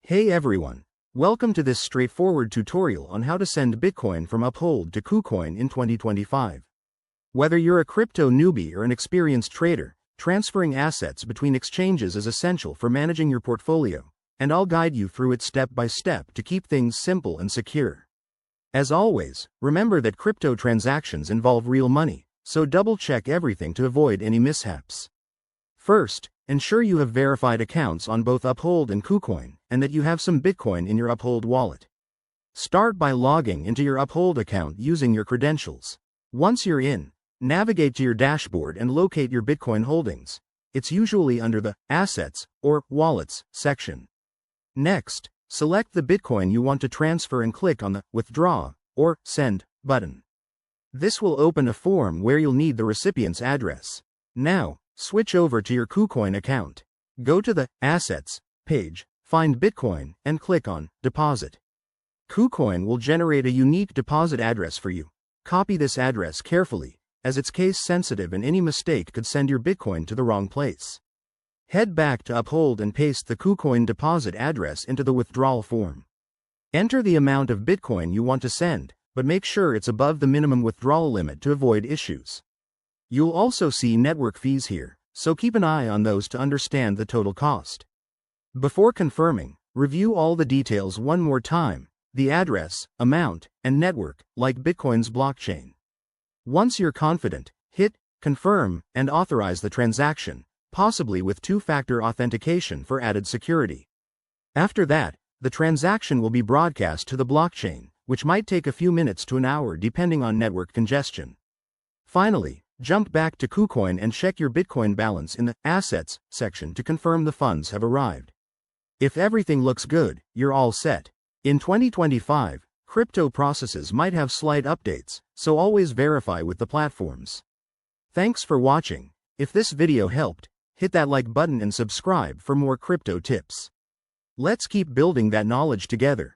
Hey everyone! Welcome to this straightforward tutorial on how to send Bitcoin from Uphold to Kucoin in 2025. Whether you're a crypto newbie or an experienced trader, transferring assets between exchanges is essential for managing your portfolio, and I'll guide you through it step by step to keep things simple and secure. As always, remember that crypto transactions involve real money, so double-check everything to avoid any mishaps. First, ensure you have verified accounts on both Uphold and Kucoin, and that you have some Bitcoin in your Uphold wallet. Start by logging into your Uphold account using your credentials. Once you're in, navigate to your dashboard and locate your Bitcoin holdings. It's usually under the Assets or Wallets section. Next, select the Bitcoin you want to transfer and click on the Withdraw or Send button. This will open a form where you'll need the recipient's address. Now, switch over to your Kucoin account. Go to the Assets page, find Bitcoin, and click on Deposit. Kucoin will generate a unique deposit address for you. Copy this address carefully, as it's case sensitive and any mistake could send your Bitcoin to the wrong place. Head back to Uphold and paste the Kucoin deposit address into the withdrawal form. Enter the amount of Bitcoin you want to send, but make sure it's above the minimum withdrawal limit to avoid issues. You'll also see network fees here, so keep an eye on those to understand the total cost. Before confirming, review all the details one more time: the address, amount, and network, like Bitcoin's blockchain. Once you're confident, hit Confirm and authorize the transaction, possibly with two-factor authentication for added security. After that, the transaction will be broadcast to the blockchain, which might take a few minutes to an hour depending on network congestion. Finally, jump back to Kucoin and check your Bitcoin balance in the Assets section to confirm the funds have arrived. If everything looks good, you're all set. In 2025, crypto processes might have slight updates, so always verify with the platforms. Thanks for watching. If this video helped, hit that like button and subscribe for more crypto tips. Let's keep building that knowledge together.